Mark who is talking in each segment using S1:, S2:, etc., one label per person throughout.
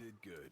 S1: did good.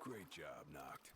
S1: Great job, Noct.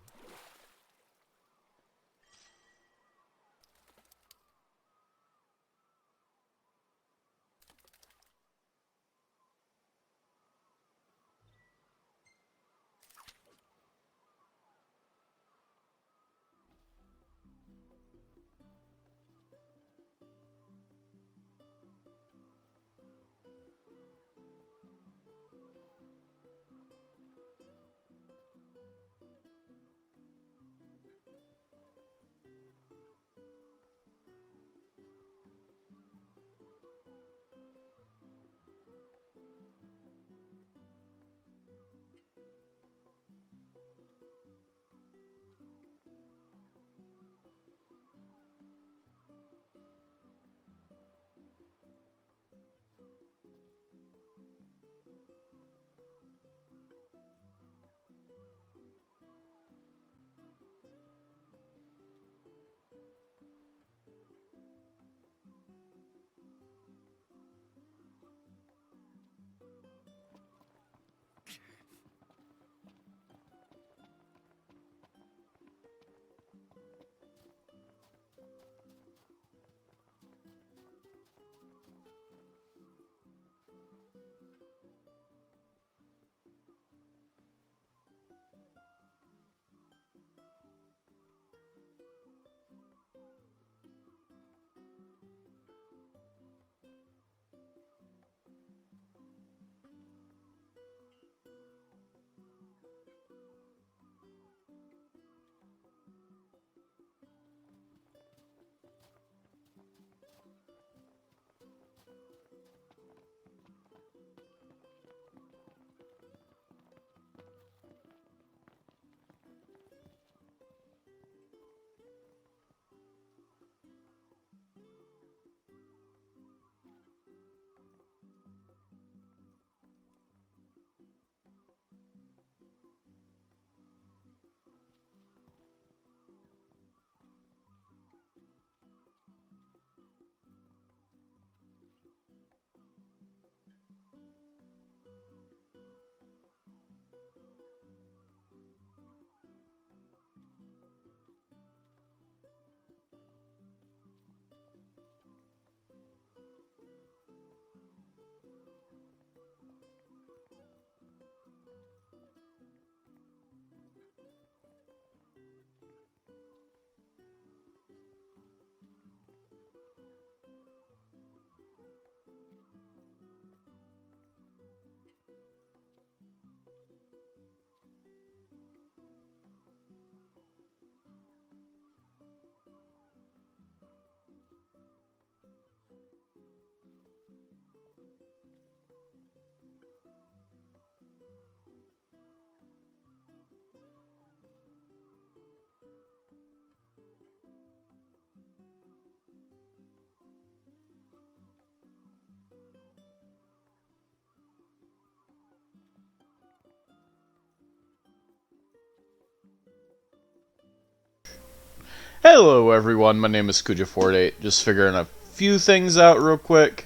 S1: Hello everyone, my name is Kuja48, just figuring a few things out real quick.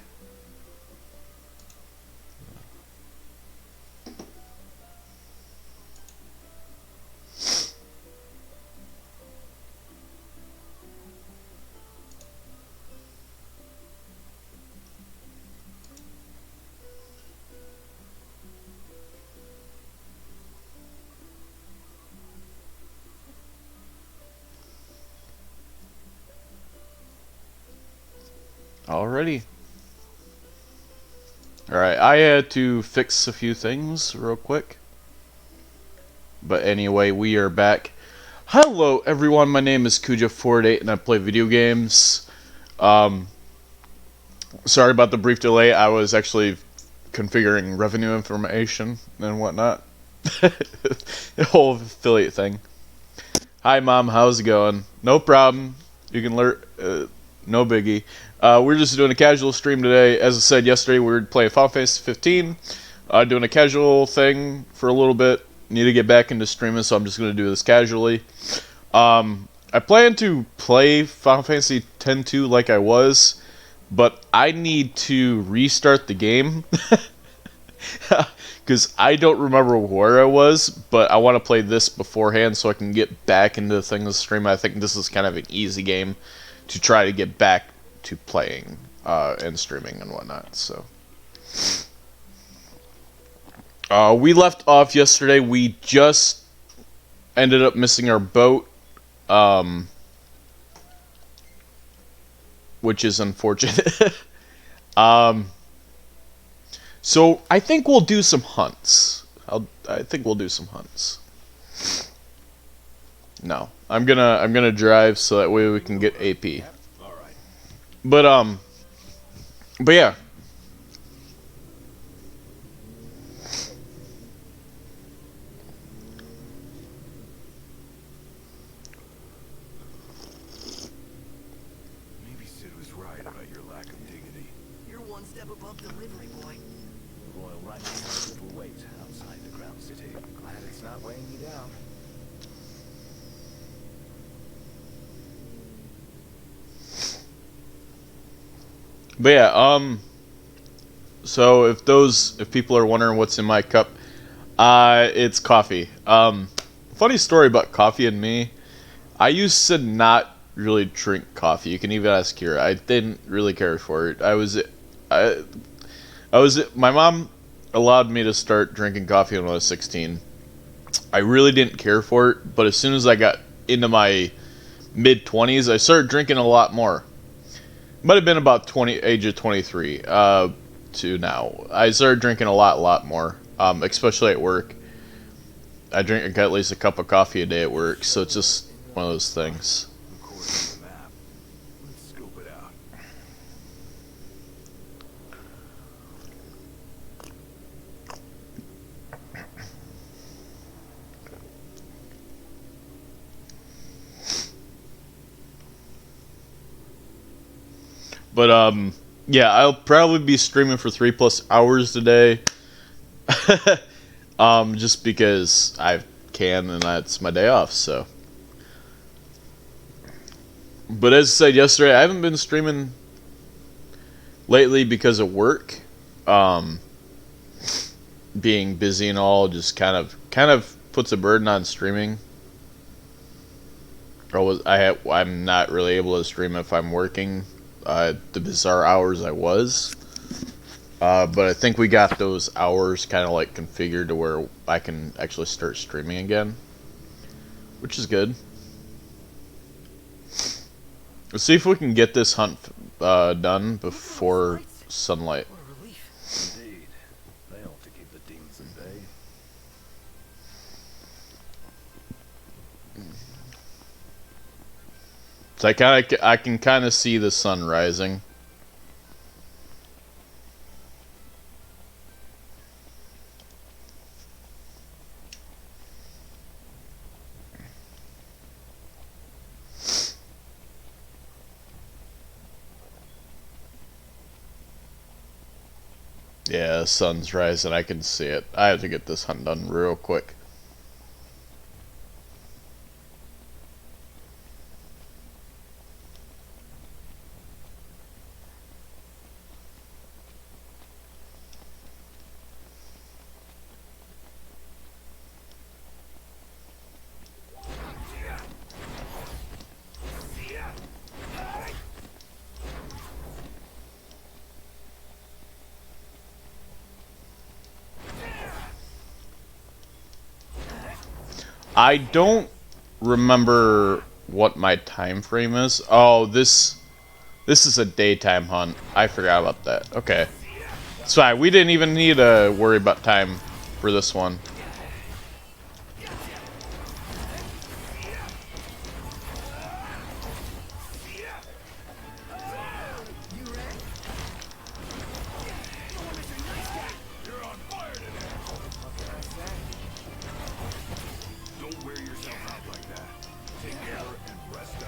S1: Alrighty. Alright, I had to fix a few things real quick. But anyway, we are back. Hello everyone, my name is Kuja48 and I play video games. Sorry about the brief delay, I was actually configuring revenue information and whatnot. The whole affiliate thing. Hi mom, how's it going? No problem. You can learn, no biggie. We're just doing a casual stream today. As I said yesterday, we were playing Final Fantasy 15. Doing a casual thing for a little bit. Need to get back into streaming, so I'm just going to do this casually. I plan to play Final Fantasy X-2 like I was, but I need to restart the game. Because I don't remember where I was, but I want to play this beforehand so I can get back into the thing to stream. I think this is kind of an easy game to try to get back to playing and streaming and whatnot. So we left off yesterday. We just ended up missing our boat, which is unfortunate. So I think we'll do some hunts. I think we'll do some hunts. No, I'm gonna drive so that way we can get AP. But yeah.
S2: Maybe Sid was right about your lack of dignity.
S3: You're one step above delivery boy.
S2: Royal right has a little weight outside the Crown City. Glad it's not weighing you down.
S1: But yeah, so if people are wondering what's in my cup, it's coffee. Funny story about coffee and me. I used to not really drink coffee. You can even ask Kira. I didn't really care for it. My mom allowed me to start drinking coffee when I was 16. I really didn't care for it, but as soon as I got into my mid-20s, I started drinking a lot more. Might have been about age of 23 to now. I started drinking a lot more, especially at work. I drink at least a cup of coffee a day at work, so it's just one of those things.
S2: According to the map. Let's scope it out.
S1: But yeah, I'll probably be streaming for 3+ hours today. Just because I can and that's my day off, so. But as I said yesterday, I haven't been streaming lately because of work. Being busy and all just kind of puts a burden on streaming. I'm not really able to stream if I'm working the bizarre hours I was. But I think we got those hours kind of like configured to where I can actually start streaming again, which is good. Let's see if we can get this hunt done before sunlight.
S3: What a relief.
S2: Indeed. They ought to keep the demons at bay.
S1: So I can kind of see the sun rising. Yeah, the sun's rising. I can see it. I have to get this hunt done real quick. I don't remember what my time frame is. Oh, this is a daytime hunt. I forgot about that. Okay. It's fine. We didn't even need to worry about time for this one.
S2: Don't wear yourself out like that. Take care and rest up.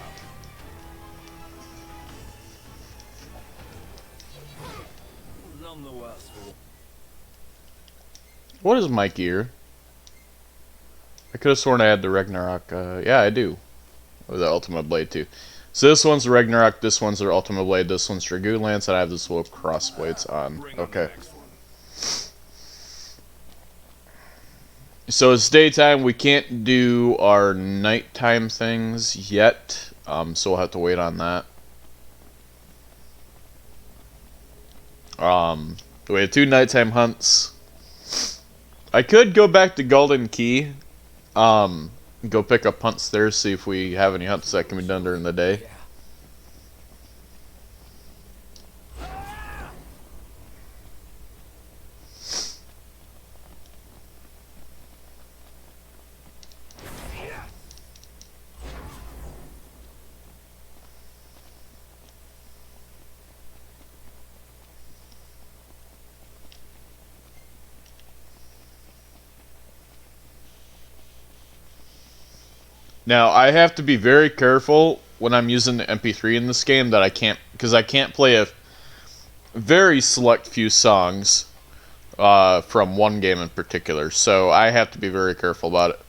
S2: None the worse for.
S1: What is my gear? I could have sworn I had the Ragnarok. Yeah, I do. Or the Ultimate Blade too. So this one's the Ragnarok, this one's the Ultimate Blade, this one's Dragoon Lance, and I have the Swoop Crossblades on.
S2: Bring on
S1: Okay.
S2: the next one.
S1: So it's daytime. We can't do our nighttime things yet. So we'll have to wait on that. We had 2 nighttime hunts. I could go back to Golden Key. Go pick up hunts there, see if we have any hunts that can be done during the day. Now, I have to be very careful when I'm using the MP3 in this game that I can't, because I can't play a very select few songs from one game in particular. So I have to be very careful about it.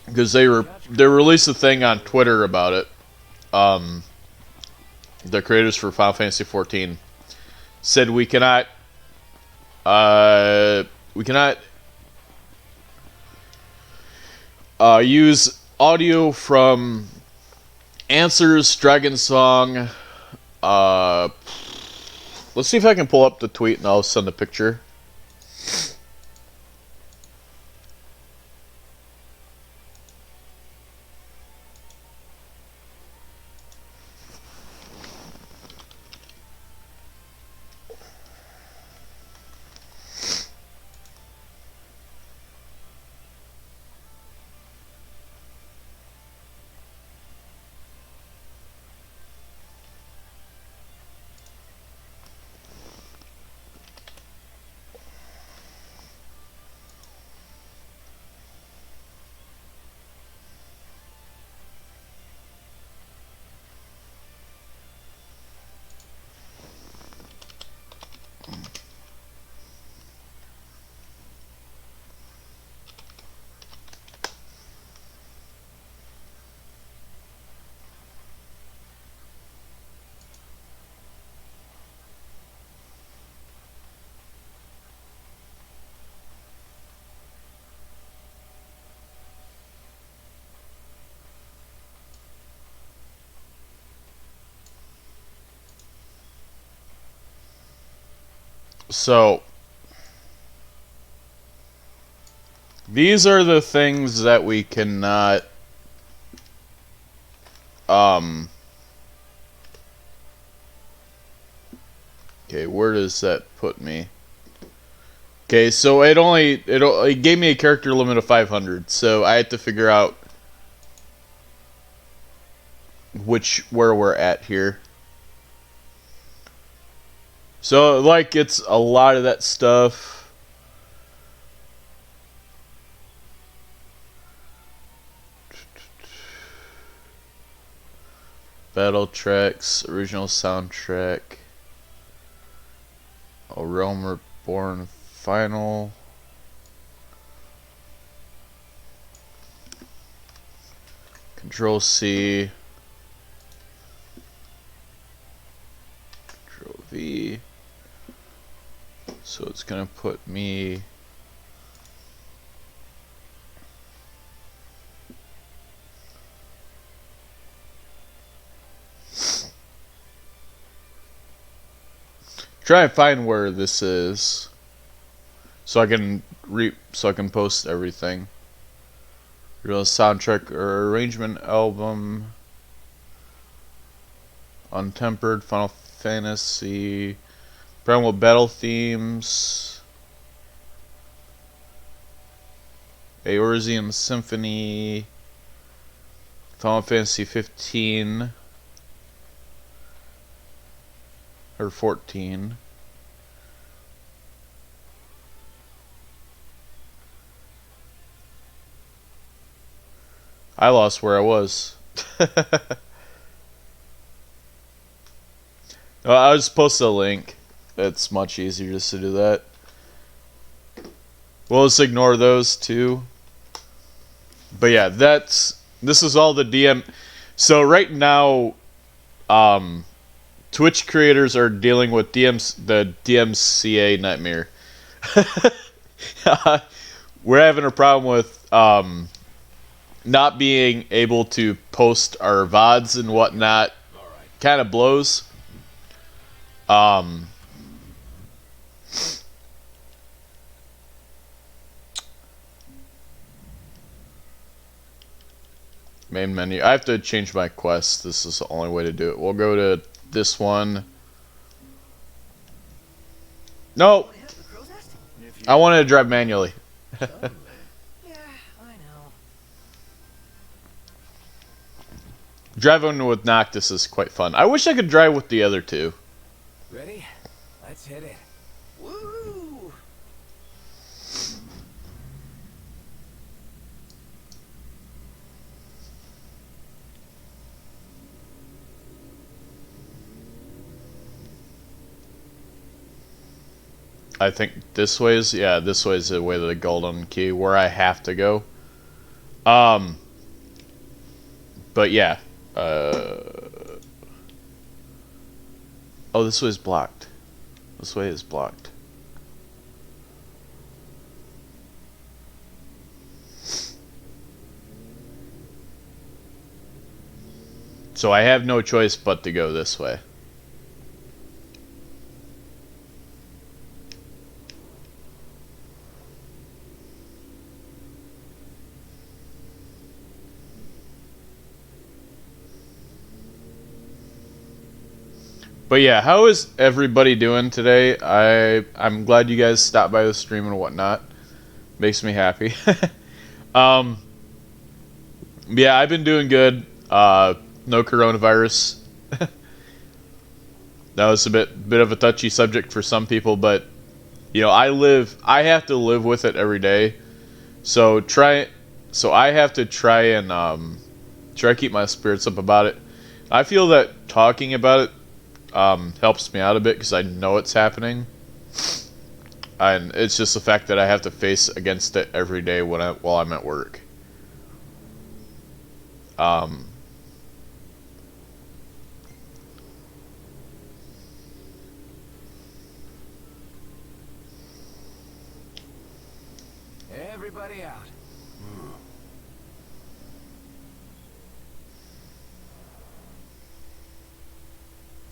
S1: Because they released a thing on Twitter about it. The creators for Final Fantasy XIV said we cannot use audio from Answers, Dragon Song. Let's see if I can pull up the tweet and I'll send a picture. So, these are the things that we cannot, okay, where does that put me? Okay, so it gave me a character limit of 500, so I had to figure out where we're at here. So, like, it's a lot of that stuff. Battle tracks, original soundtrack, A Realm Reborn Final. Control C. Control V. So it's gonna put me try and find where this is. so I can post everything. Real soundtrack or arrangement album. Untempered, Final Fantasy, Primal Battle themes, Eorzean Symphony, Final Fantasy 15 or 14. I lost where I was. I'll just post a link. It's much easier just to do that. We'll just ignore those too. But yeah, this is all the DM. So right now, Twitch creators are dealing with the DMCA nightmare. We're having a problem with not being able to post our VODs and whatnot. Kind of blows. Main menu. I have to change my quest. This is the only way to do it. We'll go to this one. No! I wanted to drive manually.
S3: Yeah, I know.
S1: Driving with Noctis is quite fun. I wish I could drive with the other two.
S2: Ready? Let's hit it.
S3: Woo!
S1: I think this way is the way to the golden key where I have to go. But yeah. Oh, this way is blocked. This way is blocked. So I have no choice but to go this way. But yeah, how is everybody doing today? I'm glad you guys stopped by the stream and whatnot. Makes me happy. Yeah, I've been doing good. No coronavirus. That was a bit of a touchy subject for some people, but you know, I have to live with it every day. So I have to try and keep my spirits up about it. I feel that talking about it helps me out a bit because I know it's happening, and it's just the fact that I have to face against it every day while I'm at work.
S2: Everybody out.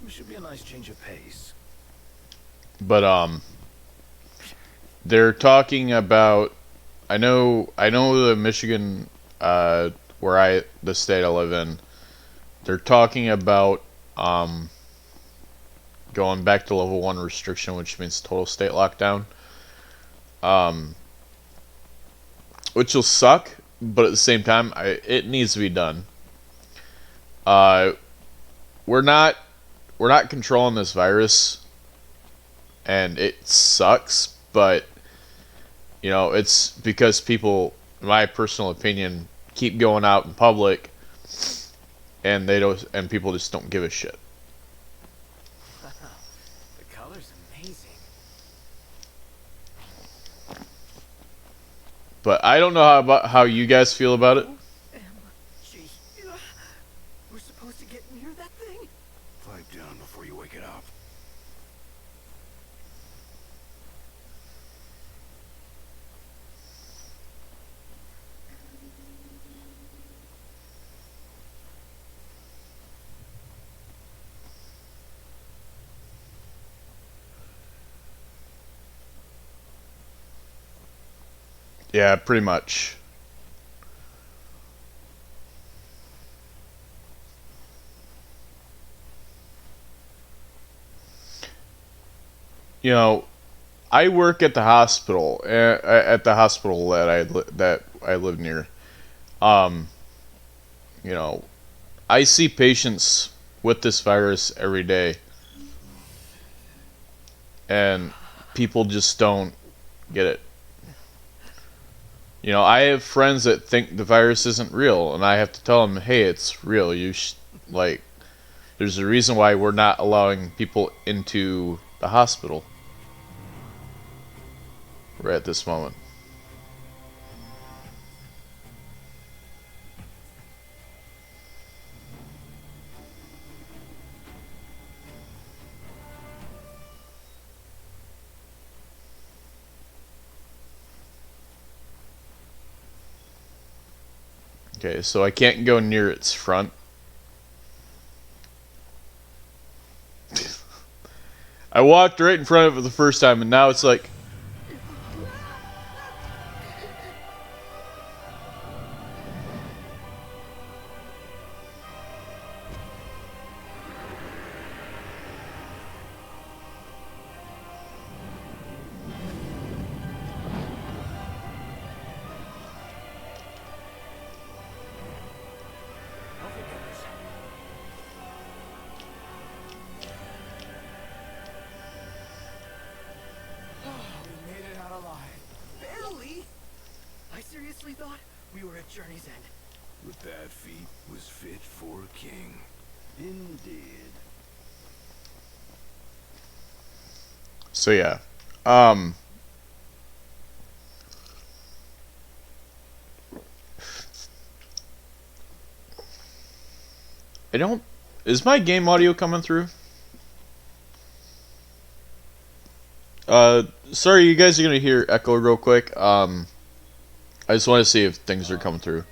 S2: It should be a nice change of pace.
S1: But they're talking about. I know the Michigan, the state I live in. They're talking about going back to level 1 restriction, which means total state lockdown. Which will suck, but at the same time, it needs to be done. We're not controlling this virus, and it sucks, but you know, it's because people, in my personal opinion, keep going out in public, and people just don't give a shit.
S2: The color's amazing.
S1: But I don't know how you guys feel about it.
S3: Gee, we're supposed to get near that thing?
S2: Pipe down before you wake it up.
S1: Yeah, pretty much. You know, I work at the hospital, at the hospital that I live near. Um, you know, I see patients with this virus every day, and people just don't get it. You know, I have friends that think the virus isn't real, and I have to tell them, hey, it's real. Like, there's a reason why we're not allowing people into the hospital right at this moment. Okay, so I can't go near its front. I walked right in front of it the first time, and now it's like...
S3: We made it out alive. Barely. I seriously thought we were at Journey's End.
S2: With that feat was fit for a king. Indeed.
S1: So yeah. I don't... Is my game audio coming through? Sorry, you guys are gonna hear echo real quick. I just want to see if things are coming through.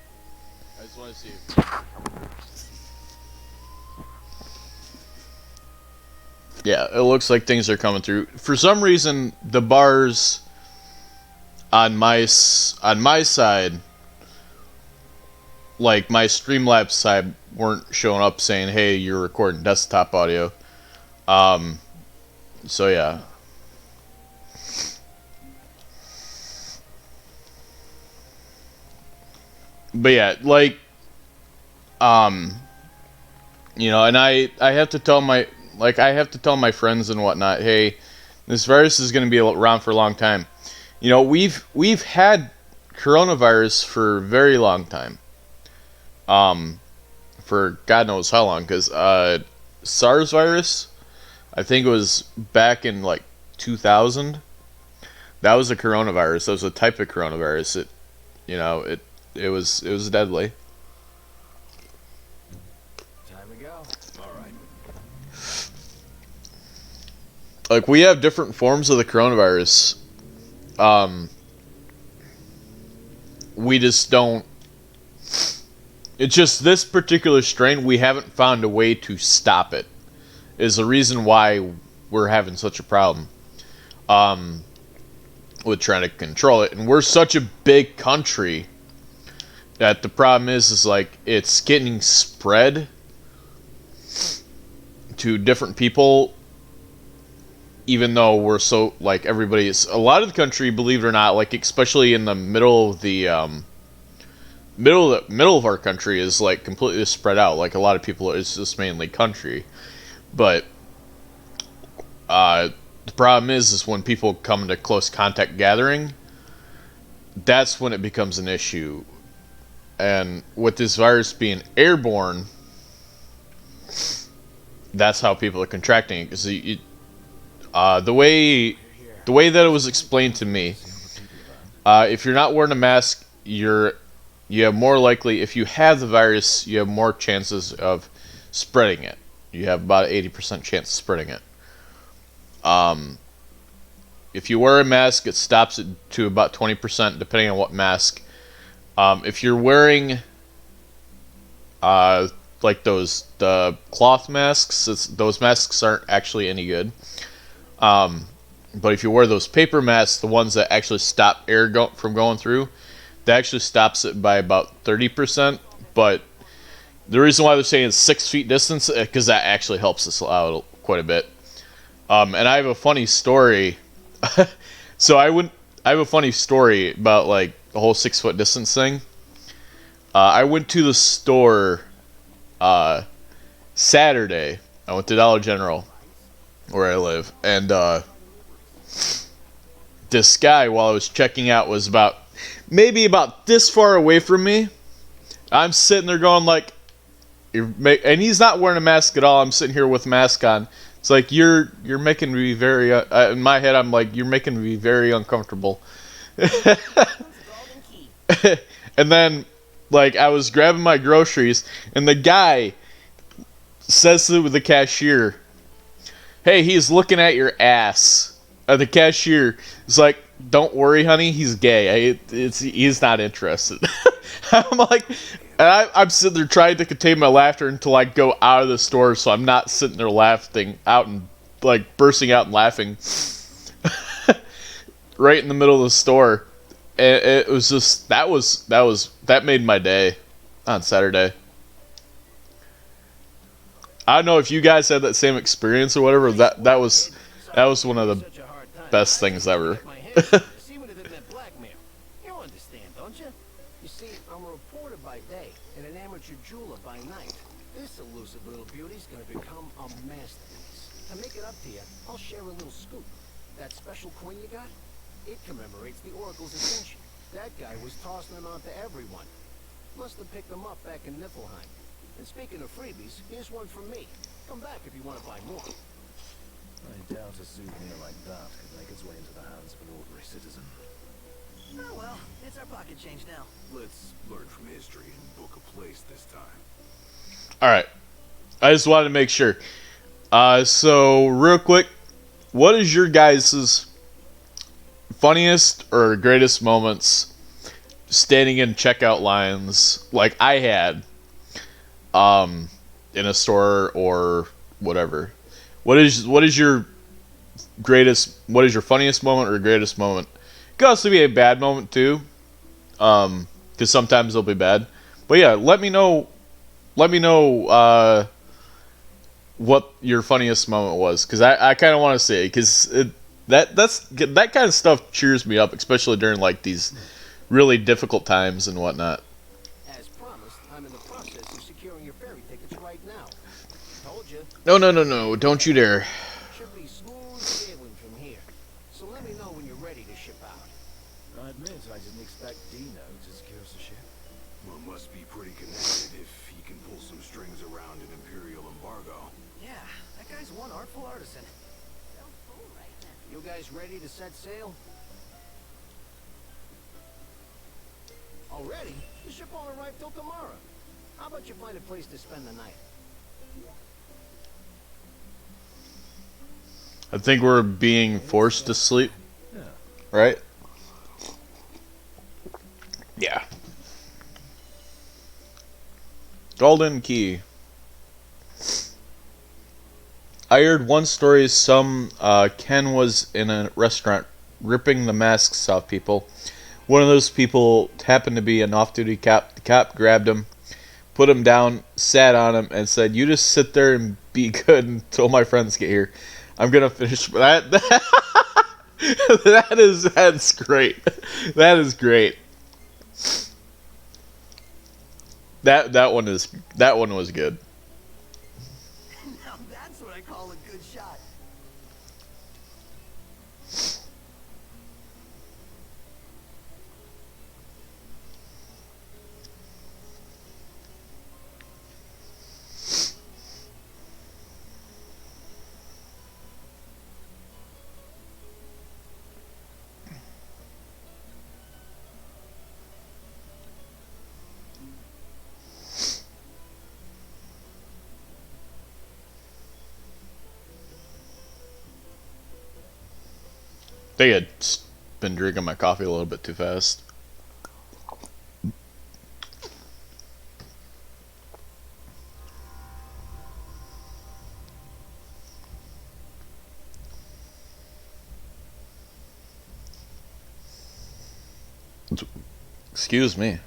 S1: Yeah, it looks like things are coming through. For some reason, the bars on my side, like my Streamlabs side, weren't showing up saying, "Hey, you're recording desktop audio." So yeah. But yeah, like, you know, and I have to tell my friends and whatnot, hey, this virus is going to be around for a long time. You know, we've had coronavirus for a very long time. For God knows how long, because SARS virus, I think it was back in like 2000. That was a coronavirus. That was a type of coronavirus. It was deadly.
S2: Time to go. Alright.
S1: Like, we have different forms of the coronavirus. We just don't... It's just this particular strain, we haven't found a way to stop it. Is the reason why we're having such a problem. With trying to control it. And we're such a big country that the problem is like, it's getting spread to different people, even though we're so, like, everybody is, a lot of the country, believe it or not, like, especially in the middle of the middle of our country is like completely spread out. Like, a lot of people, it's just mainly country. But the problem is when people come into close contact gathering, that's when it becomes an issue. And with this virus being airborne, that's how people are contracting it. Because the way that it was explained to me, if you're not wearing a mask, you have more likely, if you have the virus, you have more chances of spreading it. You have about an 80% chance of spreading it. If you wear a mask, it stops it to about 20%, depending on what mask. If you're wearing like the cloth masks, those masks aren't actually any good. But if you wear those paper masks, the ones that actually stop air from going through, that actually stops it by about 30%. But the reason why they're saying it's 6 feet distance, because that actually helps us out quite a bit. And I have a funny story. So I have a funny story about like the whole 6 foot distance thing. I went to the store Saturday. I went to Dollar General where I live, and this guy, while I was checking out, was maybe about this far away from me. I'm sitting there going like, and he's not wearing a mask at all. I'm sitting here with a mask on. It's like you're making me very in my head. I'm like, you're making me very uncomfortable. And then like I was grabbing my groceries, and the guy says to the cashier, "Hey, he's looking at your ass." The cashier is like, "Don't worry, honey, he's gay. He's not interested." I'm like, and I'm sitting there trying to contain my laughter until I go out of the store, so I'm not sitting there laughing out and like bursting out and laughing right in the middle of the store. And it was just that made my day on Saturday. I don't know if you guys had that same experience or whatever. That was one of the best things ever.
S3: You understand, don't you? You see, I'm a reporter by day and an amateur jeweler by night. This elusive little beauty's gonna become a masterpiece. To make it up to you, I'll share a little scoop. That special coin you got? It commemorates the Oracle's ascension. That guy was tossing them out to everyone. Must have picked them up back in Niflheim. And speaking of freebies, here's one from me. Come back if you want to buy more.
S2: I doubt a souvenir like that could make its way into the hands of an ordinary citizen.
S3: Oh well, it's our pocket change now.
S4: Let's learn from history and book a place this time.
S1: Alright. I just wanted to make sure. So, real quick, what is your guys' funniest or greatest moments standing in checkout lines like I had in a store or whatever? What is your funniest moment or greatest moment? It could also be a bad moment too, because sometimes they'll be bad. But yeah, let me know what your funniest moment was, because I kind of want to say, because that kind of stuff cheers me up, especially during like these really difficult times and whatnot.
S3: As promised, I'm in the process of securing your ferry tickets right now. Told you.
S1: No, don't you dare.
S3: Should be smooth sailing from here. So let me know when you're ready to ship out.
S2: I admit I didn't expect Dino to secure us a ship.
S4: Well, must be pretty connected if he can pull some strings around an Imperial embargo.
S3: Yeah, that guy's one artful artisan. You guys ready to set sail? Already? The ship won't arrive till tomorrow. How about you find a place to spend the night?
S1: I think we're being forced to sleep, right? Yeah. Golden Key. I heard one story Ken was in a restaurant ripping the masks off people. One of those people happened to be an off-duty cop. The cop grabbed him, put him down, sat on him, and said, "You just sit there and be good until my friends get here. I'm gonna finish that." That's great. That is great. That one was good.
S3: Now that's what I call a good shot.
S1: I think I'd been drinking my coffee a little bit too fast. Excuse me.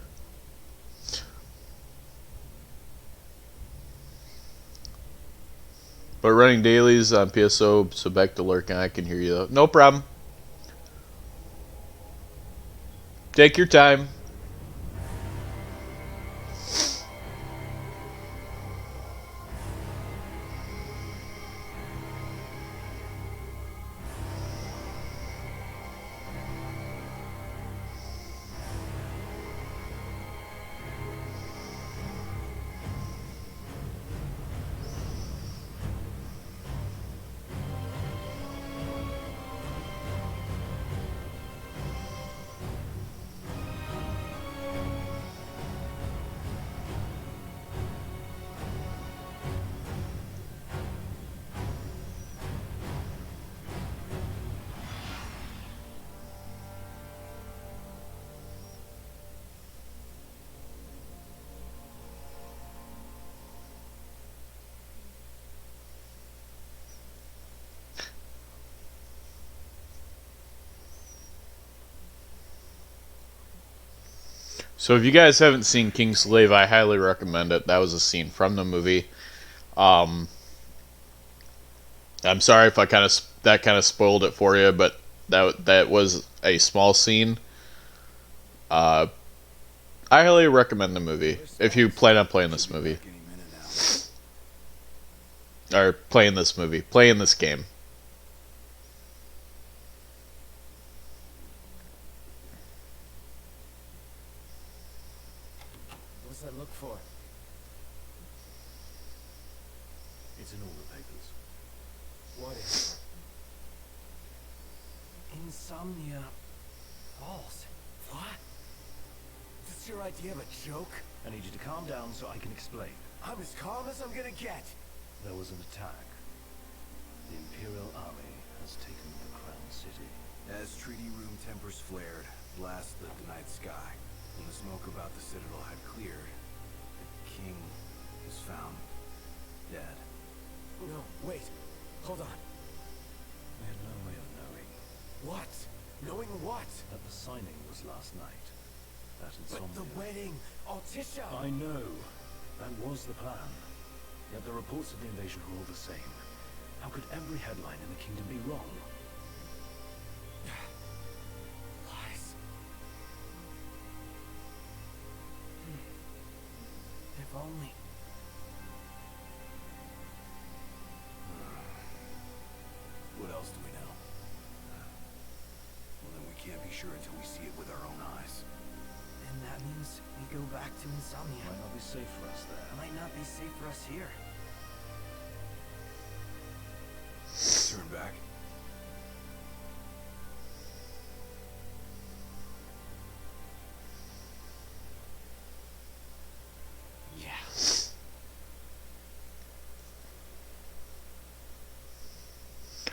S1: But running dailies on PSO, so back to lurking. I can hear you though. No problem. Take your time. So if you guys haven't seen Kingslave, I highly recommend it. That was a scene from the movie. I'm sorry if I kind of spoiled it for you, but that was a small scene. I highly recommend the movie if you plan on playing this movie or playing this game.
S3: What's that look for?
S2: It's in all the papers.
S3: What is it? Insomnia Falls. What? Is this your idea of a joke?
S2: I need you to calm down so I can explain.
S3: I'm as calm as I'm gonna get.
S2: There was an attack. The Imperial Army has taken the Crown City.
S4: As treaty room tempers flared, blasts lit the night sky. When the smoke about the Citadel had cleared, the king was found dead.
S3: No, wait. Hold on.
S2: We had no way of knowing
S3: What? Knowing what?
S2: that the signing was last night. That
S3: But
S2: insomnia.
S3: the wedding, Altisha.
S2: I know. That was the plan. Yet the reports of the invasion were all the same. How could every headline in the kingdom be wrong?
S3: Lies. If only.
S4: What else do we know? Well, then we can't be sure until we see it with our own eyes.
S3: And that means we go back to Insomnia.
S2: Might not be safe for us there.
S3: Might not be safe for us here.
S4: Turn back.
S3: Yeah.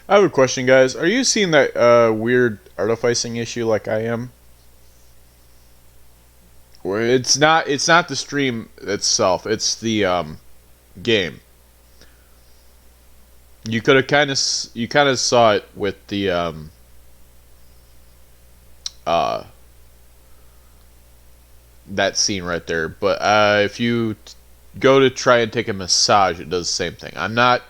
S1: I have a question, guys. Are you seeing that weird artificing issue like I am? Where it's not the stream itself, it's the game. You could have kind of saw it with the that scene right there, but if you go to try and take a massage, it does the same thing. I'm not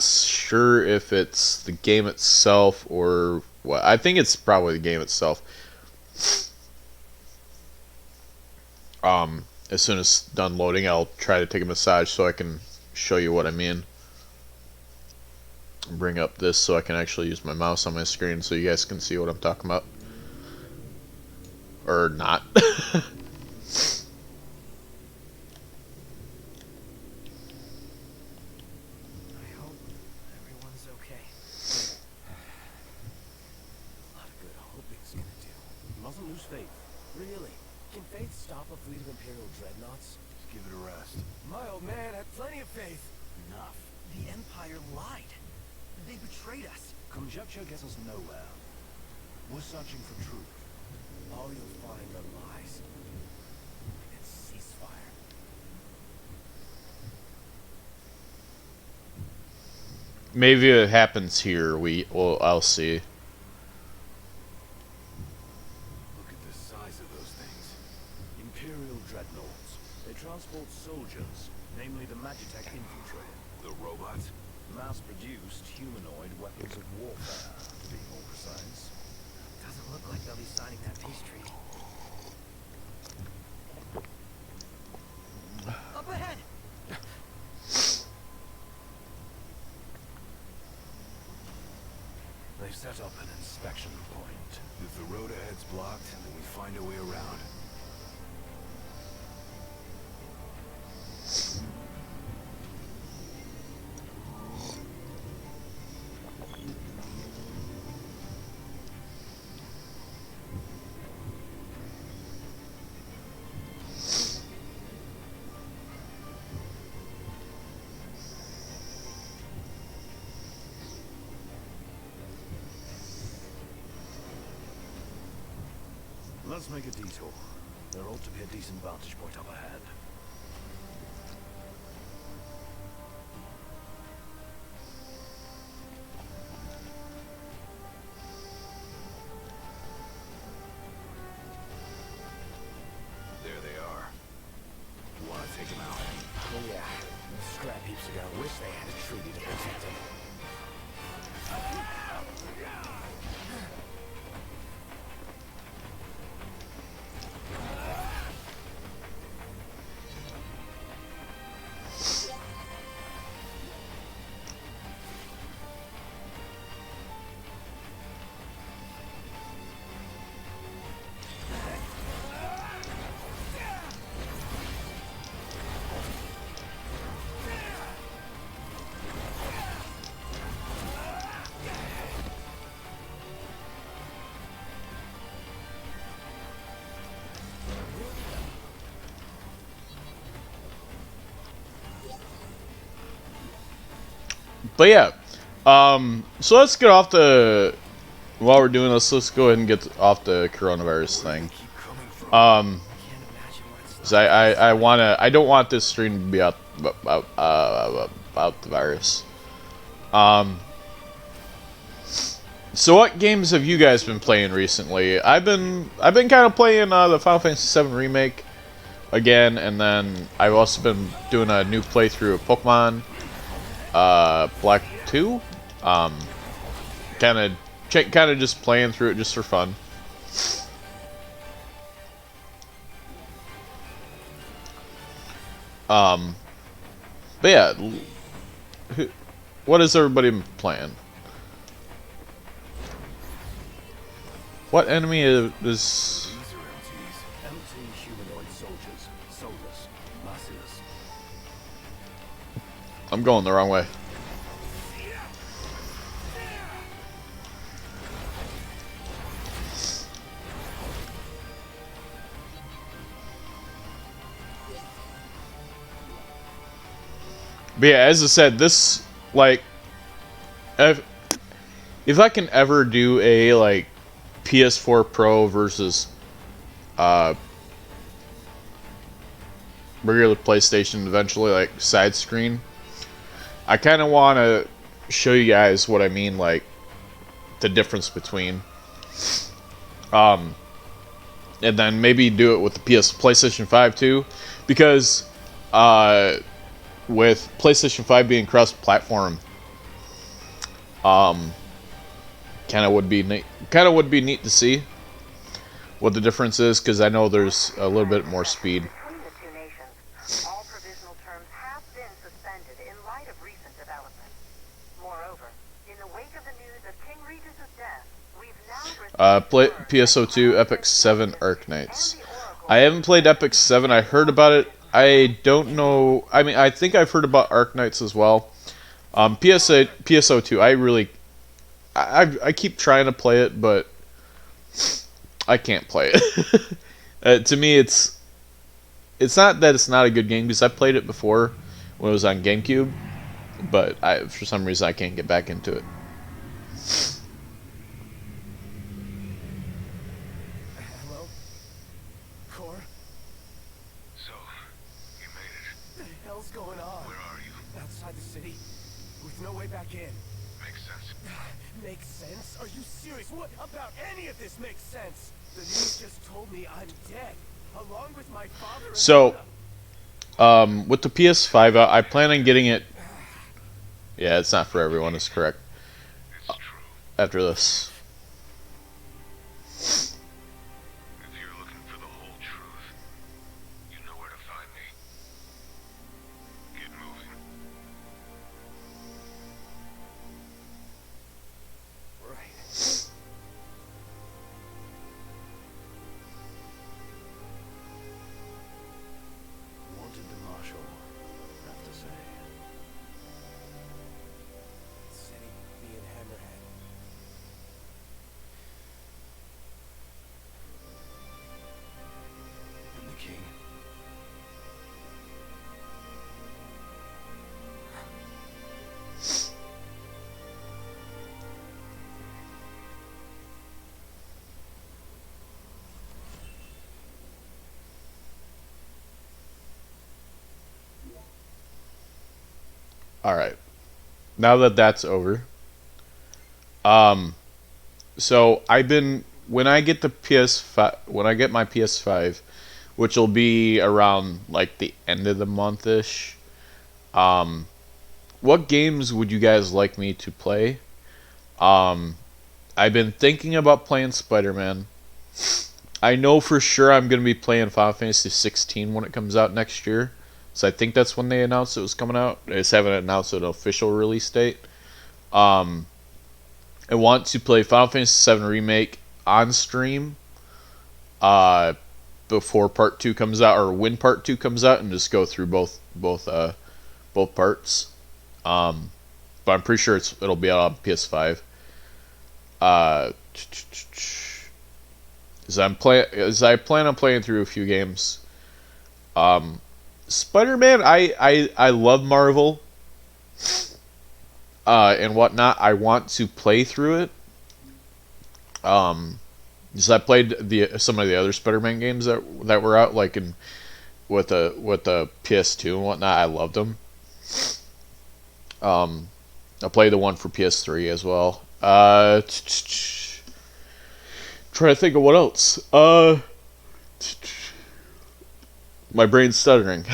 S1: sure if it's the game itself or what. I think it's probably the game itself. As soon as it's done loading, I'll try to take a massage so I can show you what I mean. Bring up this so I can actually use my mouse on my screen so you guys can see what I'm talking about. Or not.
S3: I hope everyone's okay. A lot of good hoping's gonna do.
S2: You mustn't lose faith.
S3: Really? Can faith stop a fleet of Imperial dreadnoughts?
S4: Just give it a rest.
S3: My old man had plenty of faith.
S2: Enough.
S3: The Empire lied. They betrayed us.
S2: Conjecture gets us nowhere. We're searching for truth.
S3: All you'll find are lies. And ceasefire.
S1: Maybe it happens here. I'll see.
S2: Magitech infiltrated.
S4: The robots?
S2: Mass-produced humanoid weapons of warfare, to be more precise.
S3: Doesn't look like they'll be signing that peace treaty. Up ahead!
S2: They've set up an inspection point.
S4: If the road ahead's blocked, then we find a way around.
S2: Let's make a detour. There ought to be a decent vantage point up ahead.
S4: There they are. You want to take them out?
S3: Oh yeah, the scrap heaps are gonna wish they had a treaty to protect them.
S1: But yeah, so let's get off the. While we're doing this, let's go ahead and get off the coronavirus thing. So I don't want this stream to be about the virus. So what games have you guys been playing recently? I've been kind of playing the Final Fantasy VII remake again, and then I've also been doing a new playthrough of Pokemon Black 2. Kind of just playing through it just for fun. But yeah, what has everybody been playing? What enemy is?
S2: These are MTs. Empty humanoid soldiers. Soulless. Massless.
S1: I'm going the wrong way. But yeah, as I said, this, like, if I can ever do a, like, PS4 Pro versus regular PlayStation eventually, like, side screen, I kind of want to show you guys what I mean, like, the difference between, and then maybe do it with the PlayStation 5 too, because, with PlayStation 5 being cross-platform, kind of would be neat to see what the difference is, because I know there's a little bit more speed.
S5: Between the two nations, all provisional terms have been suspended in light of recent developments. Moreover, in the wake of the news of King Regis' death, we've now
S1: PSO2 FFXV Arc Knights. I haven't played FFXV. I heard about it. I don't know. I mean, I think I've heard about Arc Knights as well. PSO2. I keep trying to play it, but I can't play it. To me, it's not that it's not a good game, because I played it before when it was on GameCube, but for some reason I can't get back into it.
S3: Hello? Core?
S4: So, you made it.
S3: What the hell's going on?
S4: Where are you?
S3: Outside the city, with no way back in.
S4: Makes sense.
S3: Makes sense? Are you serious? What about any of this makes sense? The news just told me I'm dead, along with my father and
S1: So,
S3: mother.
S1: With the PS5, I plan on getting it. Yeah, it's not for everyone. Is correct.
S6: It's true.
S1: After this.
S6: If you're looking for the whole truth, you know where to find me. Get moving.
S3: Right.
S2: What did the Marshal have to say?
S3: Said he'd be in Hammerhead.
S2: And the King?
S1: All right. Now that that's over, so I've been when I get the PS5, when I get my PS5, which will be around like the end of the month ish. What games would you guys like me to play? I've been thinking about playing Spider-Man. I know for sure I'm gonna be playing Final Fantasy 16 when it comes out next year. So I think that's when they announced it was coming out. They just haven't announced an official release date. I want to play Final Fantasy 7 Remake on stream before Part 2 comes out, or when Part 2 comes out, and just go through both parts. But I'm pretty sure it'll be out on PS5. As I plan on playing through a few games. Spider-Man, I love Marvel and whatnot. I want to play through it. Because I played some of the other Spider-Man games that were out, like with the PS2 and whatnot. I loved them. I played the one for PS3 as well. Trying to think of what else. My brain's stuttering.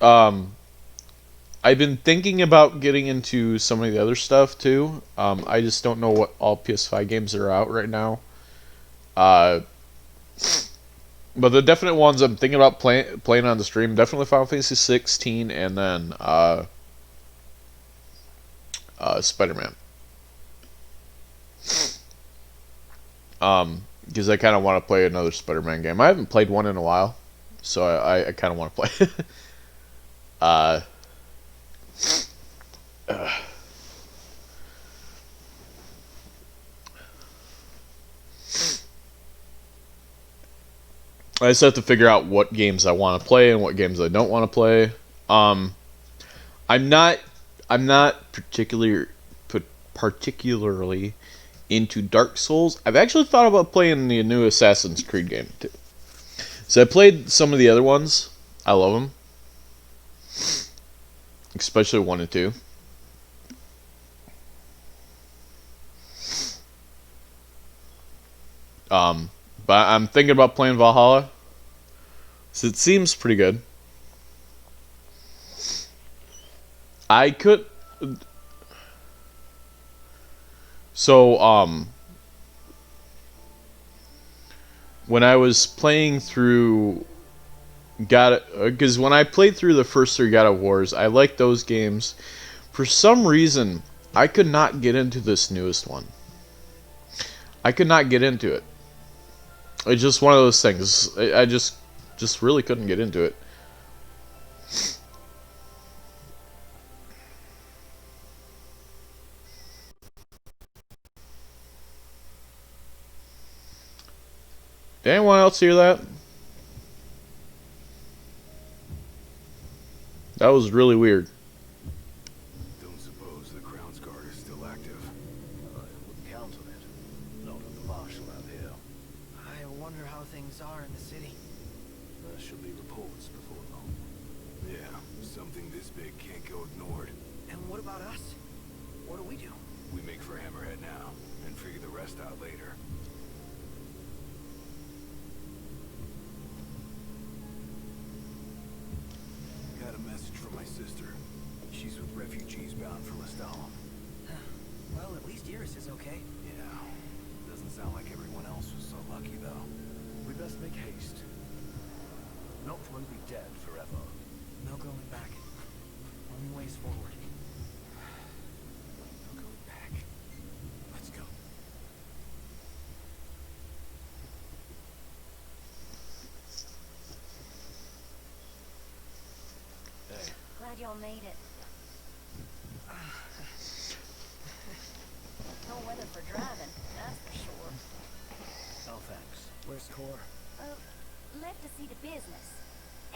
S1: I've been thinking about getting into some of the other stuff too. I just don't know what all PS5 games are out right now. But the definite ones I'm thinking about playing on the stream, definitely Final Fantasy 16 and then Spider-Man. Because I kind of want to play another Spider-Man game. I haven't played one in a while, so I kind of want to play. I just have to figure out what games I want to play and what games I don't want to play. I'm not particularly into Dark Souls. I've actually thought about playing the new Assassin's Creed game too. So I played some of the other ones. I love them, especially 1 and 2. But I'm thinking about playing Valhalla. So it seems pretty good. I could. So, when I was playing through because when I played through the first 3 God of Wars, I liked those games. For some reason, I could not get into this newest one. I could not get into it. It's just one of those things. I just really couldn't get into it. Did anyone else hear that? That was really weird.
S4: Don't suppose the Crown's Guard is still active.
S2: I wouldn't count on it. Not with the Marshal out here.
S3: I wonder how things are in the city.
S2: There should be reports before long.
S4: Yeah, something this big can't go ignored.
S3: And what about us? What do we do?
S4: We make for Hammerhead now, and figure the rest out later. message from my sister. She's with refugees bound for Lestalem.
S7: Well, at least Iris is okay.
S4: Yeah. Doesn't sound like everyone else was so lucky, though.
S2: We best make haste. Not will be dead forever.
S7: No going back. Only ways forward.
S4: No going back. Let's go.
S2: Hey,
S8: Glad y'all made it. No weather for driving, that's for sure.
S2: oh thanks.
S7: Where's Core?
S8: Left to see the business.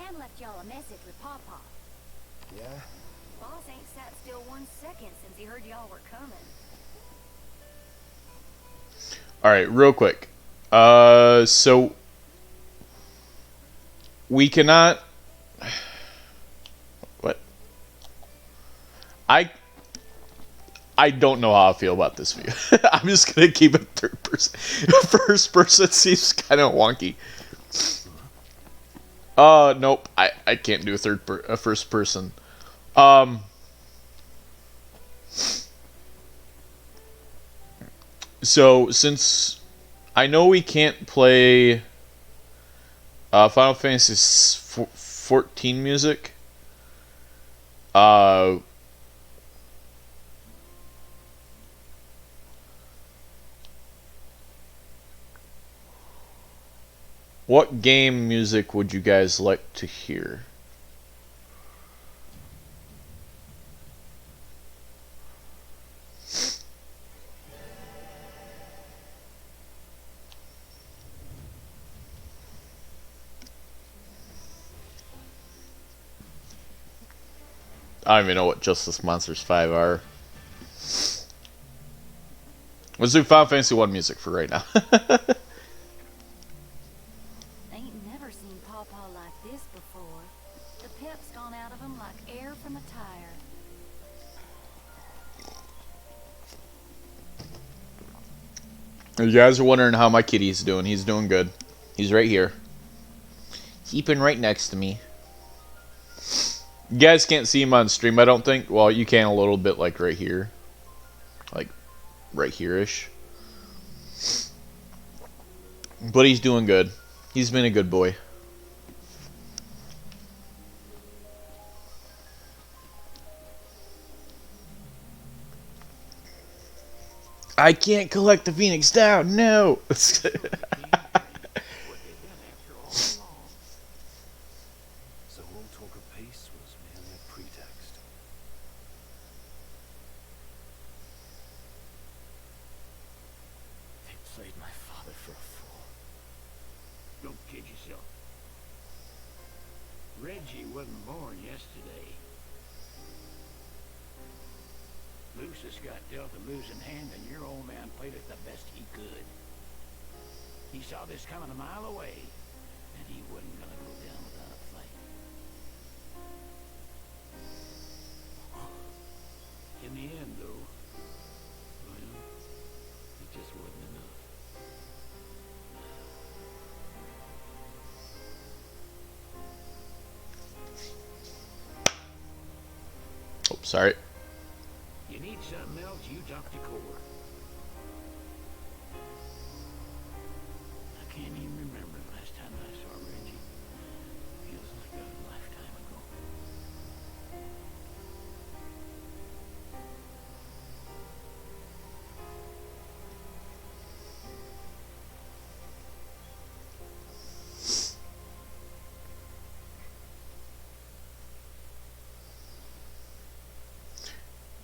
S8: And left y'all a message with Pawpaw.
S7: Yeah?
S8: Boss ain't sat still 1 second since he heard y'all were coming.
S1: Alright, real quick. So we cannot. What? I don't know how I feel about this view. I'm just gonna keep it third person. First person seems kind of wonky. Nope. I can't do first person. So since I know we can't play Final Fantasy 14 music, what game music would you guys like to hear? I don't even know what Justice Monsters 5 are. Let's do Final Fantasy 1 music for right now.
S8: Ain't never seen Pawpaw like this before. The pep's gone out of him like air from a tire.
S1: You guys are wondering how my kitty's doing. He's doing good. He's right here. Keeping right next to me. You guys can't see him on stream, I don't think. Well, you can a little bit, like right here. Like, right here-ish. But he's doing good. He's been a good boy. I can't collect the Phoenix down, no!
S2: So all talk of peace was merely a pretext. They played my father for a fool.
S9: Don't kid yourself. Reggie wasn't born yesterday. Lucius got dealt a losing hand, and your old man played it the best he could. He saw this coming a mile away, and he wasn't gonna go down without a fight. In the end, though, well, it just wasn't enough.
S1: Oh, sorry.
S9: You need something else, you talk to Core. I can't even remember the last time I saw Reggie. Feels like a lifetime ago.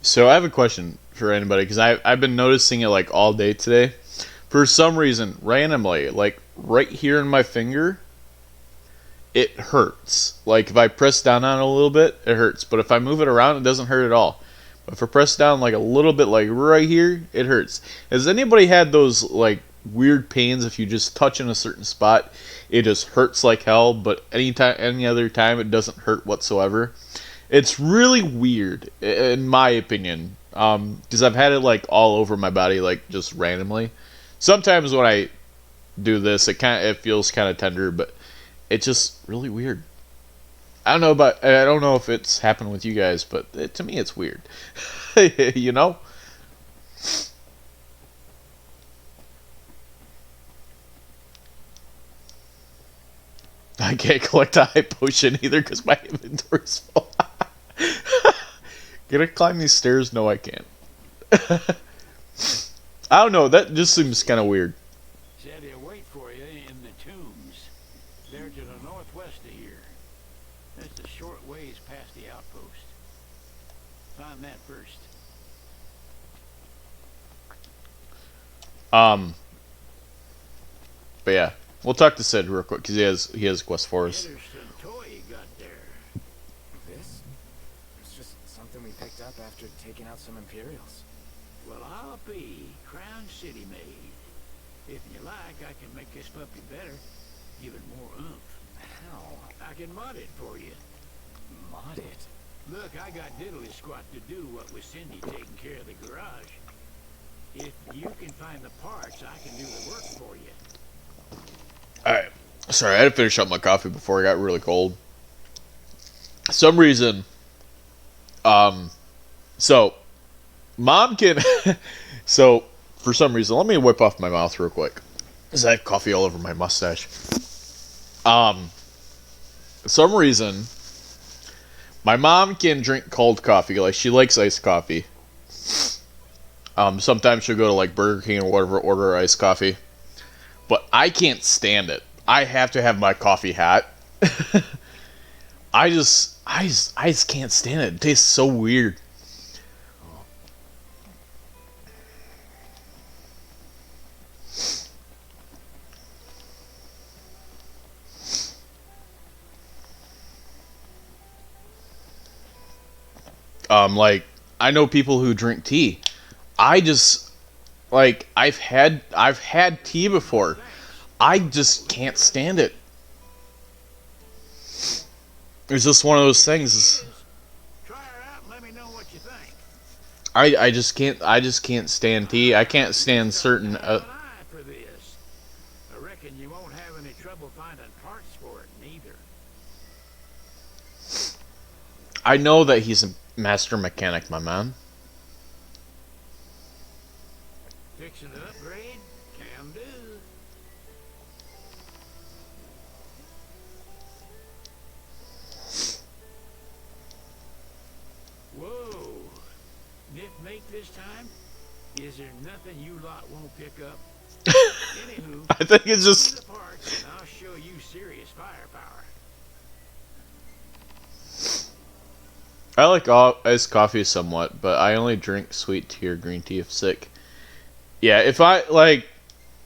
S1: So I have a question for anybody, because I've been noticing it like all day today. For some reason, randomly, like right here in my finger, it hurts. Like if I press down on it a little bit, it hurts. But if I move it around, it doesn't hurt at all. But if I press down like a little bit, like right here, it hurts. Has anybody had those like weird pains if you just touch in a certain spot, it just hurts like hell, but any other time, it doesn't hurt whatsoever? It's really weird, in my opinion, because I've had it like all over my body, like just randomly. Sometimes when I do this, it feels kind of tender, but it's just really weird. I don't know if it's happened with you guys, but to me it's weird. You know? I can't collect a high potion either because my inventory's full. Can I climb these stairs? No, I can't. I don't know. That just seems kind of weird.
S9: Said he'll wait for you in the tombs. They're to the northwest of here. That's a short ways past the outpost. Find that first.
S1: But yeah, we'll talk to Sid real quick because he has quest for us.
S9: Interesting toy you got there.
S7: This? It's just something we picked up after taking out some Imperials.
S9: Well, I'll be Crown City made. If you like, I can make this puppy better. Give it more oomph.
S7: How?
S9: I can mod it for you.
S7: Mod it?
S9: Look, I got diddly squat to do what with Cindy taking care of the garage. If you can find the parts, I can do the work for you.
S1: Alright. Sorry, I had to finish up my coffee before it got really cold. Some reason, so, Mom can, so, for some reason, let me wipe off my mouth real quick, because I have coffee all over my mustache. For some reason, my mom can drink cold coffee, like, she likes iced coffee. Sometimes she'll go to, like, Burger King or whatever, order iced coffee. But I can't stand it. I have to have my coffee hot. I just can't stand it. It tastes so weird. Like, I know people who drink tea. I just, like, I've had tea before. I just can't stand it. It's just one of those things.
S9: Try her out and let me know what you think.
S1: I just can't stand tea. I can't stand certain.
S9: Have an eye for this. I reckon you won't have any trouble finding parts for it neither.
S1: I know that he's a master mechanic, my man.
S9: Fixing to upgrade? Can do. Whoa. Nip make this time? Is there nothing you lot won't pick up? Anywho,
S1: I think it's just.
S9: the parts and I'll show you serious firepower.
S1: I like iced coffee somewhat, but I only drink sweet tea or green tea if sick. Yeah, if I like,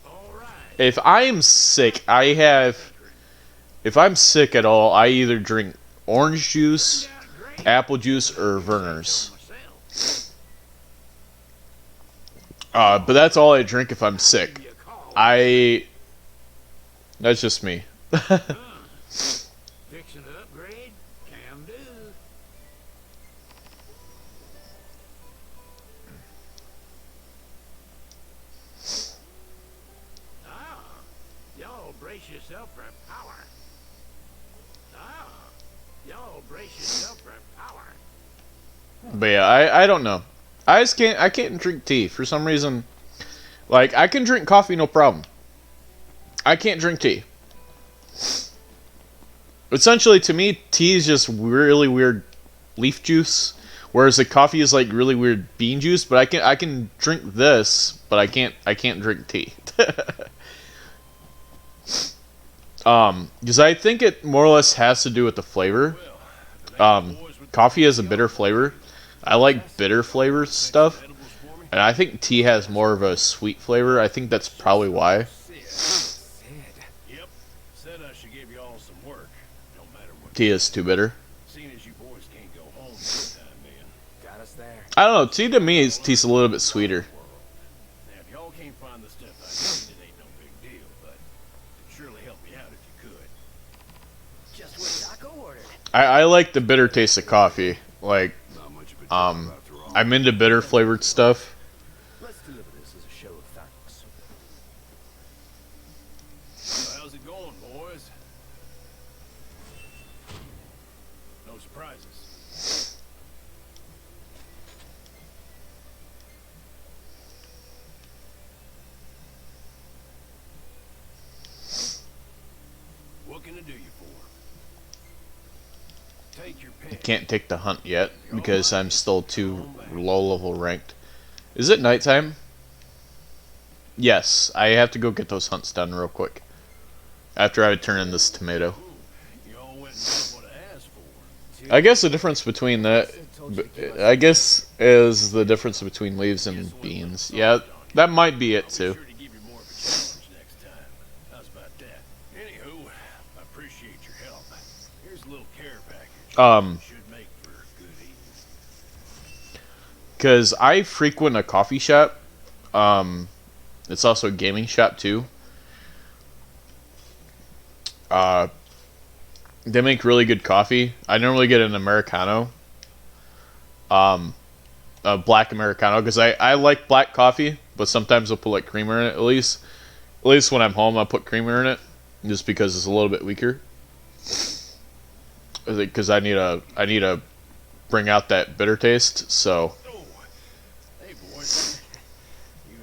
S9: All right.
S1: if I am sick, if I'm sick at all, I either drink orange juice, apple juice, or Verner's. But that's all I drink if I'm sick. That's just me.
S9: Fixing to upgrade? Can do. Ah, y'all brace yourself for power. Ah, y'all brace yourself for power.
S1: But yeah, I don't know. I can't drink tea for some reason. Like, I can drink coffee no problem. I can't drink tea. Essentially, to me, tea is just really weird leaf juice, whereas the coffee is like really weird bean juice. But I can drink this, but I can't drink tea. Because I think it more or less has to do with the flavor. Coffee has a bitter flavor. I like bitter flavor stuff, and I think tea has more of a sweet flavor. I think that's probably why.
S2: Yep. Said I should give you all some work. No matter what.
S1: Tea is too bitter.
S2: Seeing as you boys can't go home this time, man.
S7: Got us there.
S1: I don't know. Tea to me tastes a little bit sweeter.
S2: Now, if y'all can't find the stuff I need, it ain't no big deal, but it'd surely help me out if you could.
S3: Just what Taco ordered.
S1: I like the bitter taste of coffee. Like,
S4: Not much of a job after all.
S1: I'm into bitter flavored stuff.
S3: Let's deliver this as a show of thanks.
S2: So how's it going, boys? What can I do you for? Take your
S1: I
S2: pick.
S1: can't take the hunt yet because I'm still too low level ranked. Is it nighttime? Yes, I have to go get those hunts done real quick. After I turn in this tomato.
S2: You all went and got what I asked for.
S1: I guess the difference between that, I guess, is the difference between leaves and beans. Yeah, that might be it too.
S2: Sure to give you more of a challenge next time. How's about that? Anywho, I appreciate your help. Here's a little care package. Should make for a good evening.
S1: Because I frequent a coffee shop. It's also a gaming shop too. They make really good coffee. I normally get an Americano. A black Americano because I like black coffee, but sometimes I'll put like creamer in it. At least when I'm home, I'll put creamer in it just because it's a little bit weaker. Because I need to bring out that bitter taste. So.
S2: Oh, hey boys. You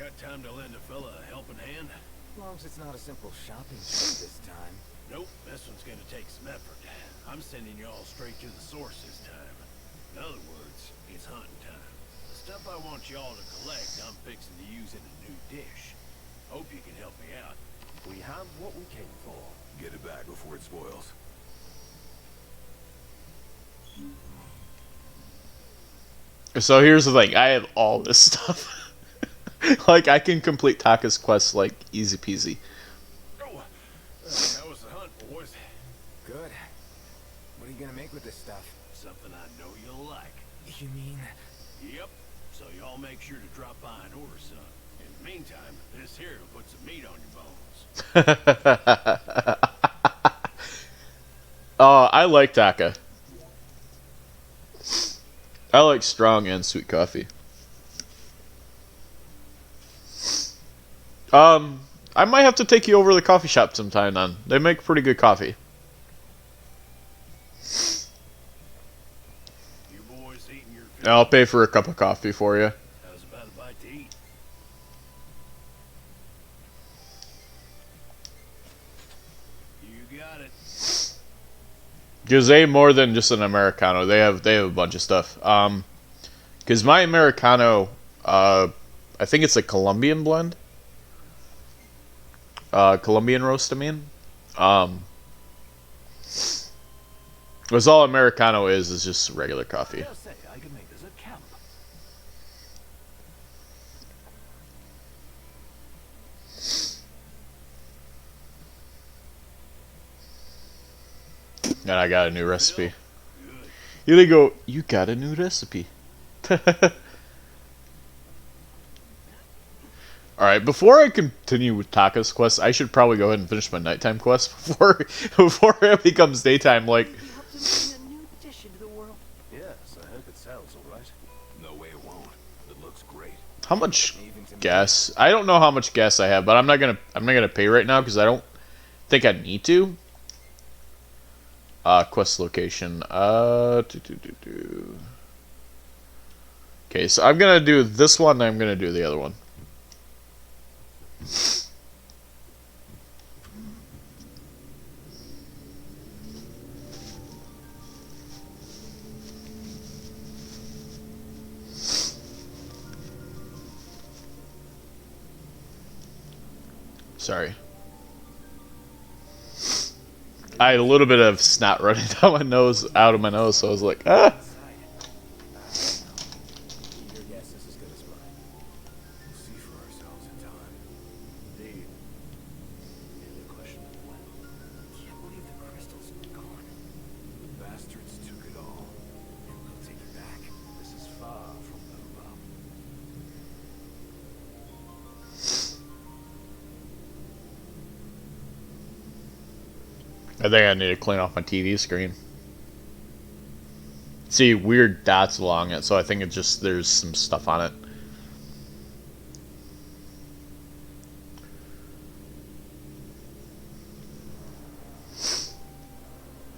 S2: got time to lend a fella a helping hand?
S7: As long as it's not a simple shopping trip this time.
S2: Nope, this one's gonna take some effort. I'm sending you all straight to the source this time. In other words, it's hunting time. The stuff I want y'all to collect, I'm fixing to use in a new dish. Hope you can help me out. We have what we came for.
S4: Get it back before it spoils.
S1: So here's the thing. I have all this stuff. Like I can complete Taka's quest like easy peasy.
S2: Oh, how was the hunt, boys?
S7: Good. What are you gonna make with this stuff?
S2: Something I know you'll like.
S7: You mean?
S2: Yep. So y'all make sure to drop by and order some. In the meantime, this here will put some meat on your bones.
S1: Oh, I like Taka. I like strong and sweet coffee. I might have to take you over to the coffee shop sometime then. They make pretty good coffee.
S2: You boys eating your
S1: And I'll pay for a cup of coffee for you.
S2: How's about a bite to eat? You got it.
S1: Because they more than just an Americano. They have a bunch of stuff. Because my Americano, I think it's a Colombian blend. Colombian roast, I mean. Because all Americano is just regular coffee.
S2: I'll say I could make this a camp.
S1: And I got a new recipe. Here they go. You got a new recipe. Alright, before I continue with Taka's quest, I should probably go ahead and finish my nighttime quest before it becomes daytime. Like,
S3: Yes, I hope it sounds alright.
S4: No way it won't. It looks great.
S1: how much gas? I don't know how much gas I have, but I'm not gonna pay right now because I don't think I need to. Quest location. Okay, so I'm gonna do this one. And I'm gonna do the other one. Sorry. I had a little bit of snot running down my nose, out of my nose, so I was like, ah.
S7: Your guess is as good as mine.
S4: We'll see for ourselves in time.
S2: Indeed. And the question is when?
S3: Can't believe the crystal's gone.
S4: The bastards took it all, and we'll take it back.
S2: This is far from over.
S1: I think I need to clean off my TV screen. See weird dots along it, so I think it's just there's some stuff on it.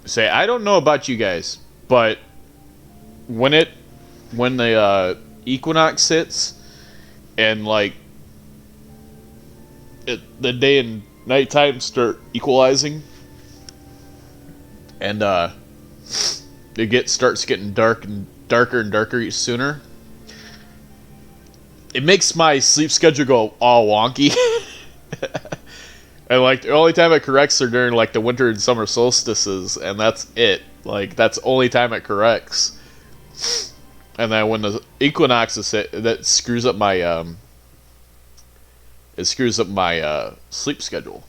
S1: Say, I don't know about you guys, but when the equinox hits, and like the day and nighttime start equalizing, and starts getting darker and darker each sooner. It makes my sleep schedule go all wonky. And like the only time it corrects are during like the winter and summer solstices, and that's it. Like that's the only time it corrects. And then when the equinoxes hit, that screws up my sleep schedule,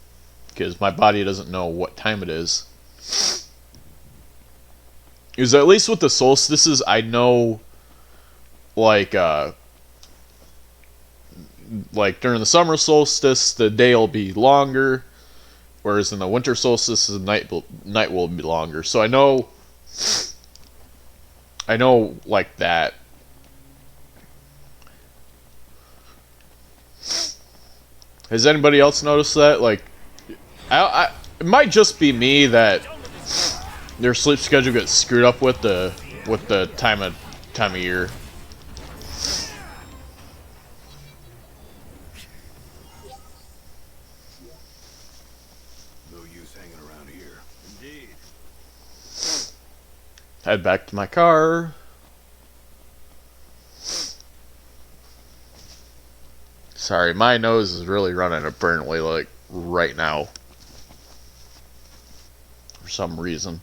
S1: because my body doesn't know what time it is. Because at least with the solstices, I know, like during the summer solstice, the day will be longer, whereas in the winter solstice, the night will be longer. So I know like that. Has anybody else noticed that? Like, it might just be me that their sleep schedule gets screwed up with the time of year.
S4: No use hanging around here.
S2: Indeed.
S1: Head back to my car. Sorry, my nose is really running apparently, like, right now. For some reason.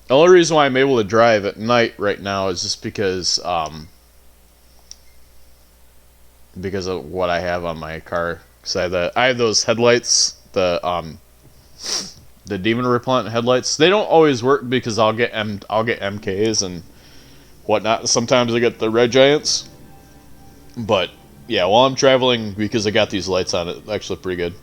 S1: The only reason why I'm able to drive at night right now is just because of what I have on my car. Because I have those headlights, the demon repellent headlights. They don't always work because I'll get MKs and whatnot. Sometimes I get the red giants. But yeah, while I'm traveling, because I got these lights on, it's actually pretty good.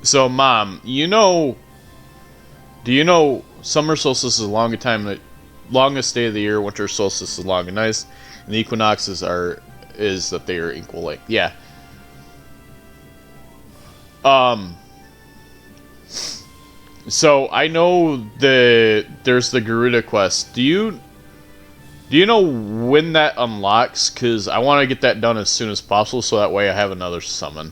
S1: So Mom, do you know summer solstice is a longer time, the longest day of the year, winter solstice is long and nice, and the equinoxes is that they are equal length. Yeah. So I know there's the Garuda quest. Do you know when that unlocks? Because I want to get that done as soon as possible, so that way I have another summon.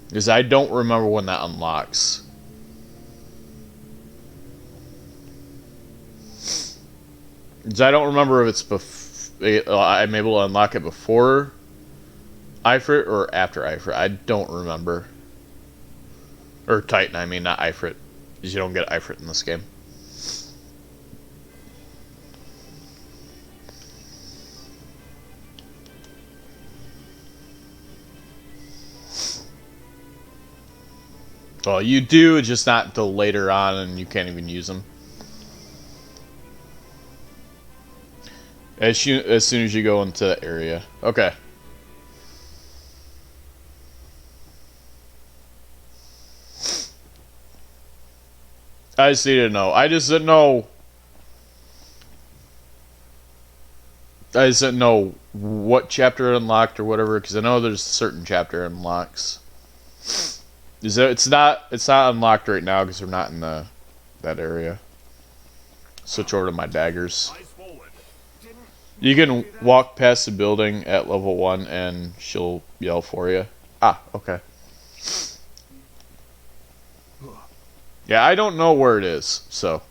S1: Because I don't remember when that unlocks. Because I don't remember if I'm able to unlock it before Ifrit or after Ifrit. I don't remember. Or Titan, I mean, not Ifrit. Because you don't get Ifrit in this game. Well, you do, just not until later on, and you can't even use them. As soon as you go into the area. Okay. I just need to know. I just didn't know what chapter it unlocked or whatever, because I know there's a certain chapter it unlocks. It's not unlocked right now because we're not in that area. Switch over to my daggers. You can walk past the building at level 1 and she'll yell for you. Ah, okay. Yeah, I don't know where it is, so.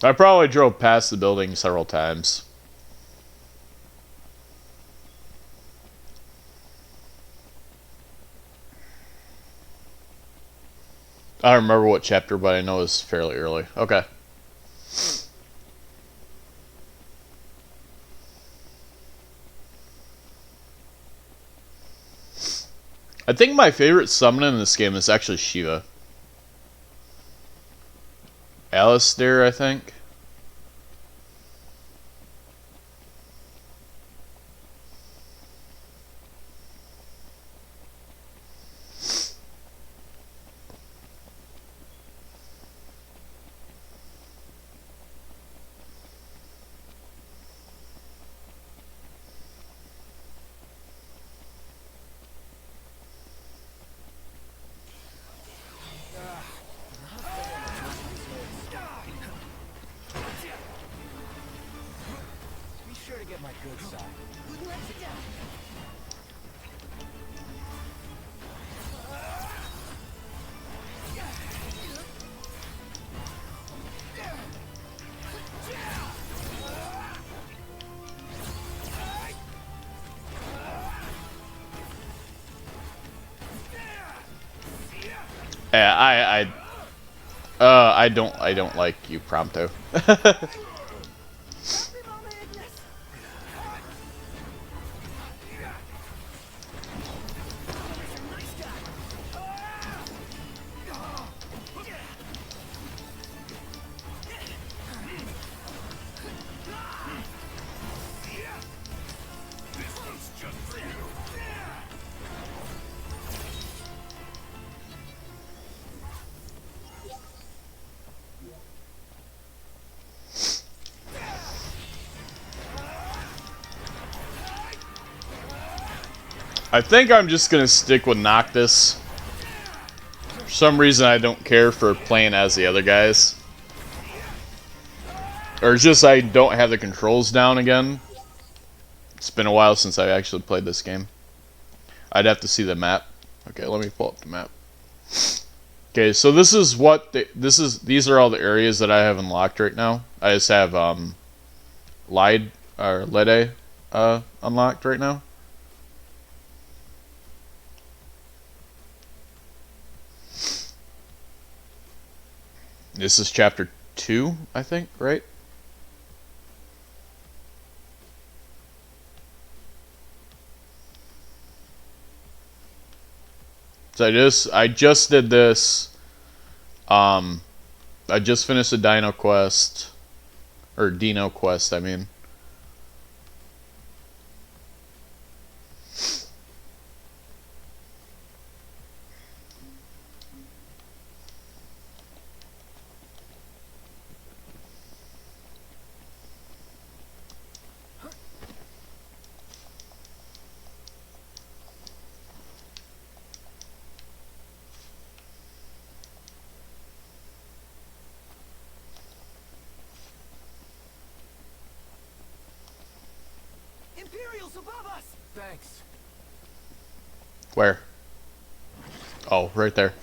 S1: I probably drove past the building several times. I don't remember what chapter, but I know it's fairly early. Okay. I think my favorite summon in this game is actually Shiva. Alistair, I think.
S7: good side.
S1: Yeah, I don't like you, Prompto. I think I'm just gonna stick with Noctis. For some reason, I don't care for playing as the other guys. Or it's just I don't have the controls down again. It's been a while since I actually played this game. I'd have to see the map. Okay, let me pull up the map. Okay, so this is what these are all the areas that I have unlocked right now. I just have Lede unlocked right now. This is chapter 2, I think, right? So I just did this. I just finished the Dino Quest, or Dino Quest, I mean.
S3: Imperials above us!
S7: Thanks.
S1: Where? Oh, right there.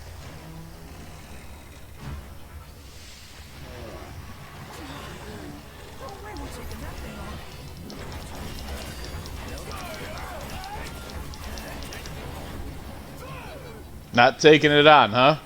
S1: Not taking it on, huh?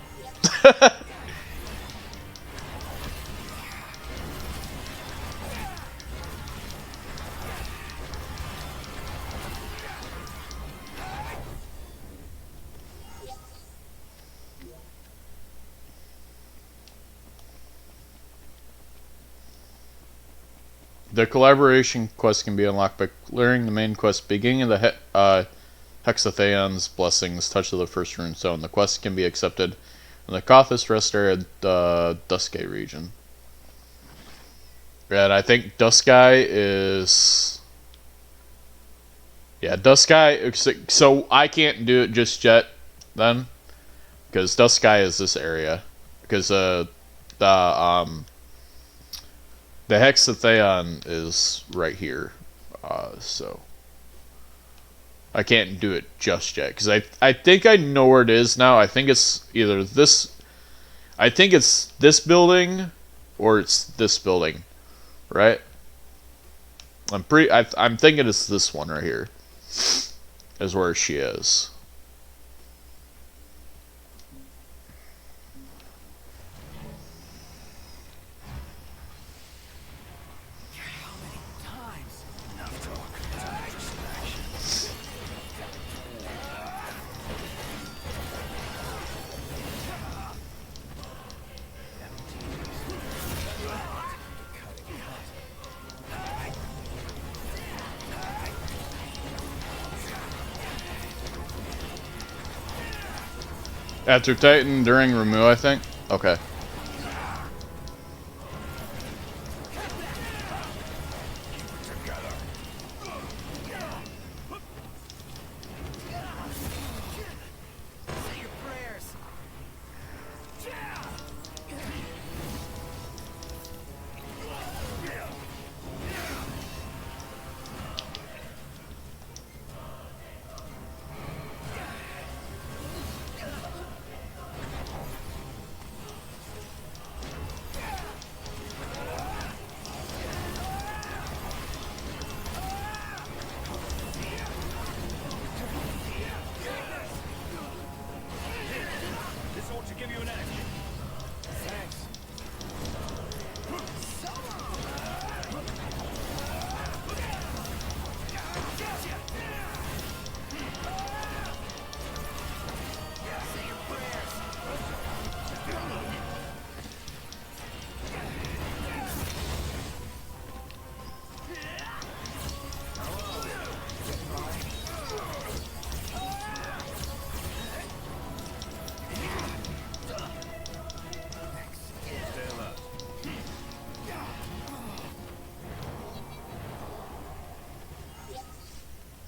S1: The collaboration quest can be unlocked by clearing the main quest, beginning of the Hexatheon's Blessings, Touch of the First Rune Stone. The quest can be accepted in the Kothis Rest area at the Duskai region. And I think Duskai is... Yeah, Duskai... So I can't do it just yet, then. Because Duskai is this area. Because the Hexatheon is right here, so I can't do it just yet because I think I know where it is now. I think it's either this. I think it's this building, or it's this building, right? I'm thinking it's this one right here, is where she is. After Titan, during Ramu, I think? Okay.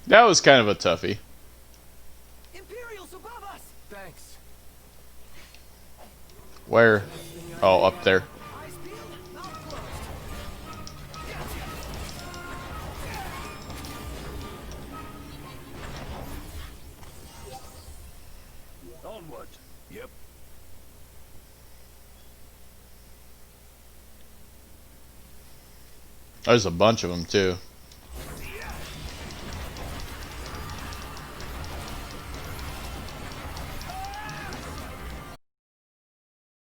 S1: That was kind of a toughie.
S3: Imperials above us!
S7: Thanks.
S1: Where? Oh, up there.
S3: Eyes peeled, mouth closed.
S2: Onward.
S4: Yep.
S1: There's a bunch of them too.